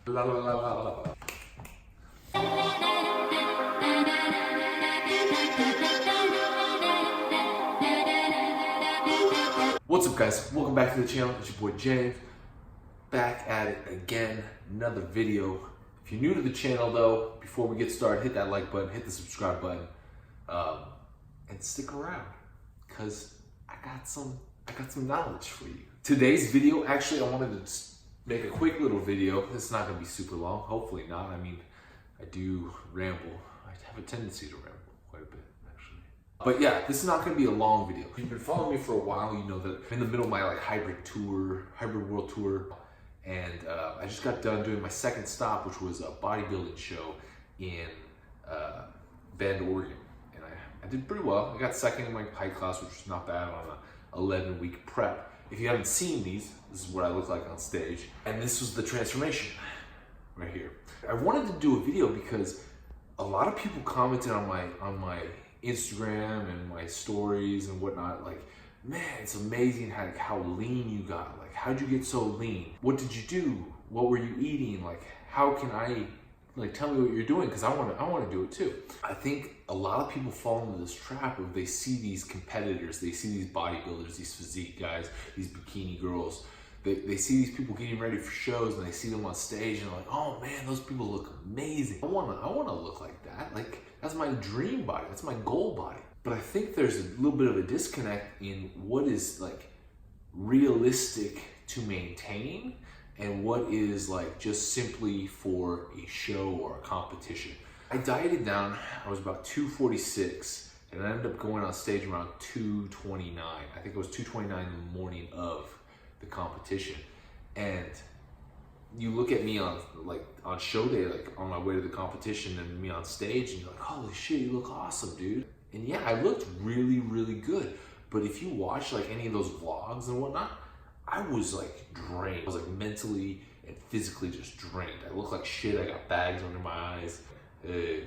La, la, la, la, la. What's up, guys? Welcome back to the channel. It's your boy James, back at it again, another video. If you're new to the channel though, before we get started, hit that like button, hit the subscribe button, and stick around, because I got some knowledge for you. Today's video, actually, I wanted to make a quick little video. This is not gonna be super long, hopefully not. I mean, I do ramble. I have a tendency to ramble quite a bit, actually. But yeah, this is not gonna be a long video. If you've been following me for a while, you know that I'm in the middle of my hybrid world tour. And I just got done doing my second stop, which was a bodybuilding show in Bend, Oregon. And I did pretty well. I got second in my height class, which was not bad on an 11-week prep. If you haven't seen these, this is what I look like on stage. And this was the transformation right here. I wanted to do a video because a lot of people commented on my Instagram and my stories and whatnot, like, man, it's amazing how lean you got. Like, how'd you get so lean? What did you do? What were you eating? Like, how can I, like, tell me what you're doing? Because I want to do it too. I think a lot of people fall into this trap of they see these competitors, they see these bodybuilders, these physique guys, these bikini girls. They see these people getting ready for shows and they see them on stage and they're like, oh man, those people look amazing. I wanna look like that. Like, that's my dream body. That's my goal body. But I think there's a little bit of a disconnect in what is like realistic to maintain and what is like just simply for a show or a competition. I dieted down. I was about 246 and I ended up going on stage around 229. I think it was 229 in the morning of the competition. And you look at me on show day, like on my way to the competition, and me on stage, and you're like, holy shit, you look awesome, dude. And yeah, I looked really, really good. But if you watch like any of those vlogs and whatnot, I was like drained. I was like mentally and physically just drained. I look like shit. I got bags under my eyes. Hey,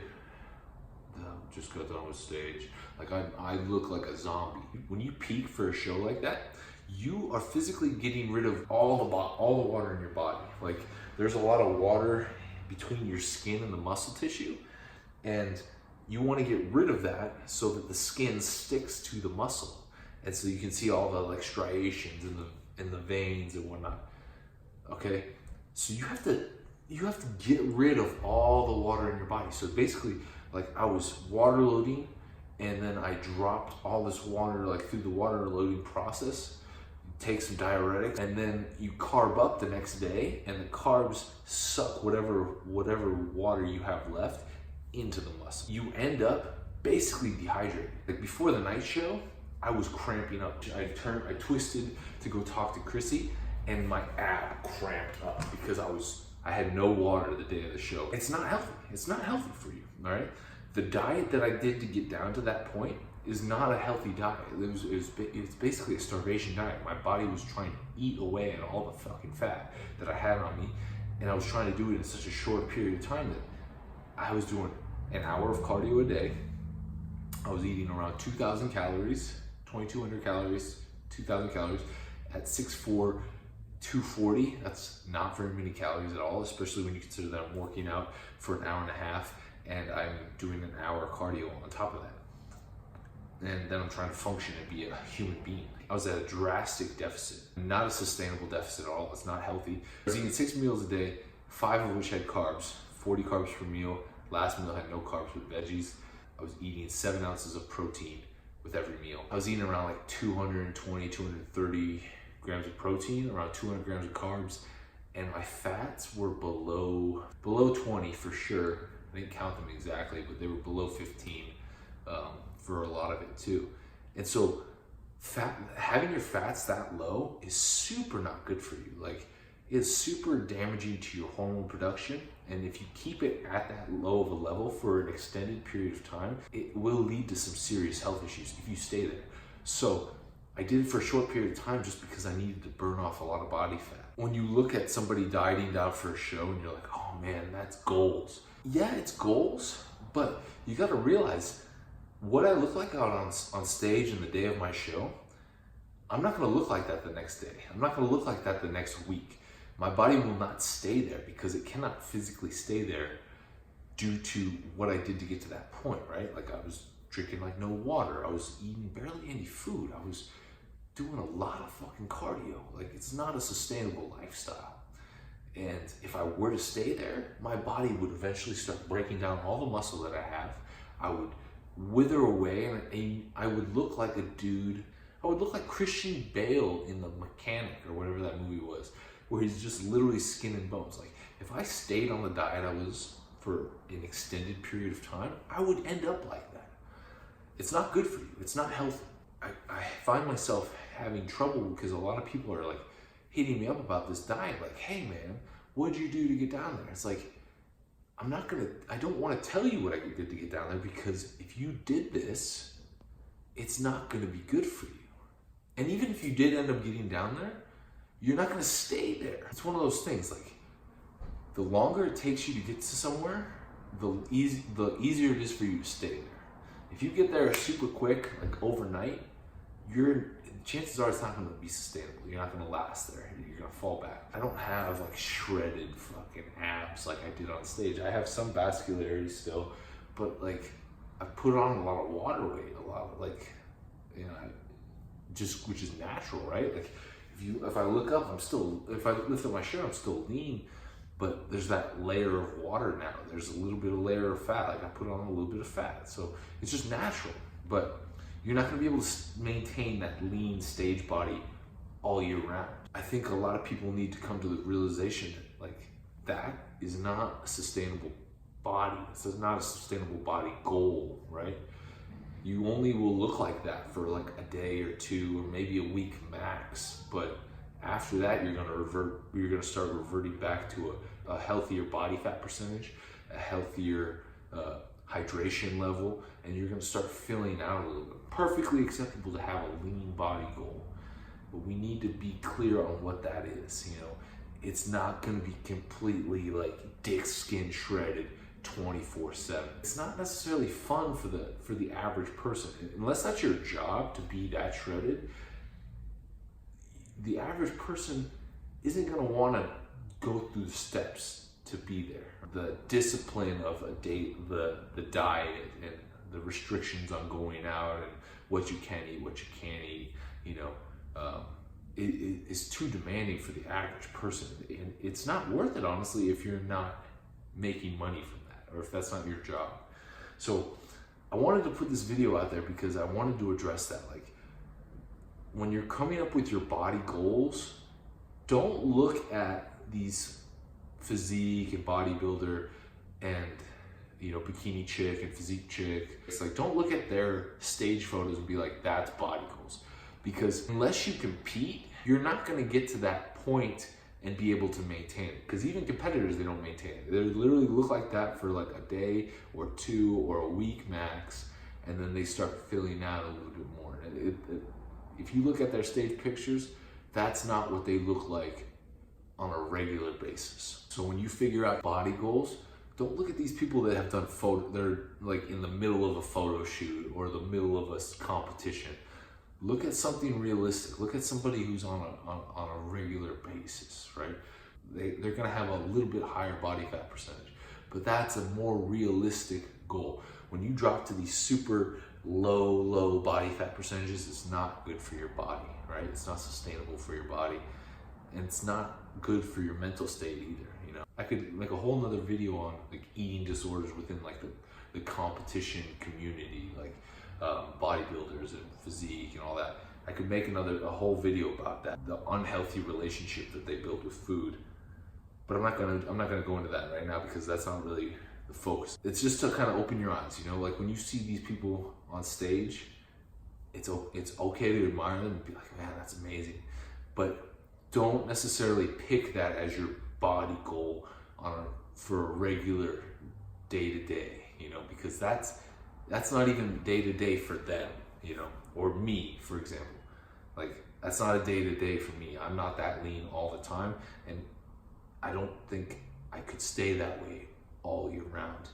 just got done with stage. Like I look like a zombie. When you peak for a show like that, you are physically getting rid of all the water in your body. Like, there's a lot of water between your skin and the muscle tissue, and you want to get rid of that so that the skin sticks to the muscle, and so you can see all the like striations in the veins and whatnot. Okay, so you have to get rid of all the water in your body. So basically, like, I was water loading, and then I dropped all this water like through the water loading process. Take some diuretics, and then you carb up the next day, and the carbs suck whatever water you have left into the muscle. You end up basically dehydrated. Like, before the night show, I was cramping up. I twisted to go talk to Chrissy, and my ab cramped up because I had no water the day of the show. It's not healthy. It's not healthy for you, all right? The diet that I did to get down to that point is not a healthy diet. It's basically a starvation diet. My body was trying to eat away at all the fucking fat that I had on me, and I was trying to do it in such a short period of time that I was doing an hour of cardio a day. I was eating around 2,000 calories, 2,200 calories, 2,000 calories at 6'4", 240. That's not very many calories at all, especially when you consider that I'm working out for an hour and a half and I'm doing an hour cardio on top of that. And then I'm trying to function and be a human being. I was at a drastic deficit, not a sustainable deficit at all. It's not healthy. I was eating 6 meals a day, 5 of which had carbs, 40 carbs per meal. Last meal had no carbs with veggies. I was eating 7 ounces of protein with every meal. I was eating around like 220, 230 grams of protein, around 200 grams of carbs, and my fats were below 20 for sure. I didn't count them exactly, but they were below 15. For a lot of it too. And so having your fats that low is super not good for you. Like, it's super damaging to your hormone production. And if you keep it at that low of a level for an extended period of time, it will lead to some serious health issues if you stay there. So I did it for a short period of time just because I needed to burn off a lot of body fat. When you look at somebody dieting down for a show and you're like, oh man, that's goals. Yeah, it's goals, but you got to realize what I look like out on stage in the day of my show, I'm not gonna look like that the next day. I'm not gonna look like that the next week. my body will not stay there because it cannot physically stay there due to what I did to get to that point, right? Like I was drinking like no water. I was eating barely any food. I was doing a lot of fucking cardio. Like it's not a sustainable lifestyle. And if I were to stay there, my body would eventually start breaking down all the muscle that I have. I would wither away and I would look like a dude. I would look like Christian Bale in The Mechanic or whatever that movie was, where he's just literally skin and bones. Like if I stayed on the diet I was for an extended period of time, I would end up like that. It's not good for you. It's not healthy. I find myself having trouble because a lot of people are like hitting me up about this diet. Like, hey man, what'd you do to get down there? It's like, I don't want to tell you what I did to get down there because if you did this, it's not going to be good for you. And even if you did end up getting down there, you're not going to stay there. It's one of those things, like, the longer it takes you to get to somewhere, the easier it is for you to stay there. If you get there super quick, like overnight, chances are it's not going to be sustainable. You're not going to last there. You're going to fall back. I don't have like shredded fucking abs like I did on stage. I have some vascularity still, but like I put on a lot of water weight, a lot of like, you know, which is natural, right? Like if I look up, if I lift up my shirt, I'm still lean, but there's that layer of water now. There's a little bit of layer of fat. Like I put on a little bit of fat. So it's just natural, but you're not gonna be able to maintain that lean stage body all year round. I think a lot of people need to come to the realization that like that is not a sustainable body. This is not a sustainable body goal, right? You only will look like that for like a day or two or maybe a week max, but after that you're gonna start reverting back to a healthier body fat percentage, a healthier hydration level, and you're gonna start filling out a little bit. Perfectly acceptable to have a lean body goal, but we need to be clear on what that is. You know, it's not gonna be completely like dick skin shredded 24/7. It's not necessarily fun for the average person. Unless that's your job to be that shredded, the average person isn't gonna wanna go through the steps to be there. The discipline of a date, the diet and the restrictions on going out and what you can eat, what you can't eat, you know, it is too demanding for the average person. And it's not worth it, honestly, if you're not making money from that or if that's not your job. So I wanted to put this video out there because I wanted to address that. Like, when you're coming up with your body goals, don't look at these physique and bodybuilder and, you know, bikini chick and physique chick. It's like, don't look at their stage photos and be like, that's body goals. Because unless you compete, you're not gonna get to that point and be able to maintain it. Because even competitors, they don't maintain it. They literally look like that for like a day or two or a week max, and then they start filling out a little bit more. And if you look at their stage pictures, that's not what they look like on a regular basis. So when you figure out body goals, don't look at these people that have done they're like in the middle of a photo shoot or the middle of a competition. Look at something realistic. Look at somebody who's on a regular basis, right? They're gonna have a little bit higher body fat percentage, but that's a more realistic goal. When you drop to these super low body fat percentages, it's not good for your body, right? It's not sustainable for your body, and it's not good for your mental state either. You know, I could make a whole nother video on like eating disorders within like the competition community, like bodybuilders and physique and all that. I could make a whole video about that, the unhealthy relationship that they build with food. But I'm not gonna go into that right now because that's not really the focus. It's just to kind of open your eyes, you know, like when you see these people on stage, it's okay to admire them and be like, man, that's amazing. But don't necessarily pick that as your body goal for a regular day-to-day, you know, because that's not even day-to-day for them, you know, or me, for example. Like, that's not a day-to-day for me. I'm not that lean all the time, and I don't think I could stay that way all year round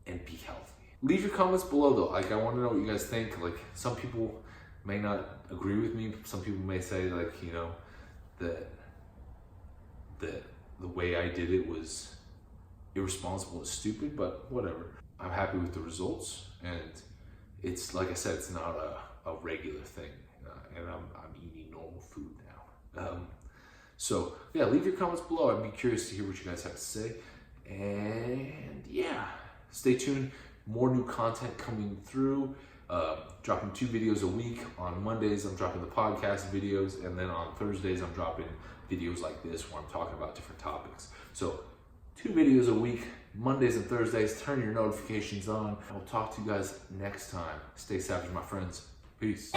and be healthy. Leave your comments below though. Like, I want to know what you guys think. Like, some people may not agree with me. Some people may say, like, you know, that the way I did it was irresponsible and stupid, but whatever. I'm happy with the results, and it's like I said, it's not a regular thing, and I'm eating normal food now. So yeah, leave your comments below. I'd be curious to hear what you guys have to say, and yeah, stay tuned. More new content coming through. Dropping 2 videos a week. On Mondays, I'm dropping the podcast videos, and then on Thursdays, I'm dropping videos like this where I'm talking about different topics. So 2 videos a week, Mondays and Thursdays. Turn your notifications on. I will talk to you guys next time. Stay savage, my friends. Peace.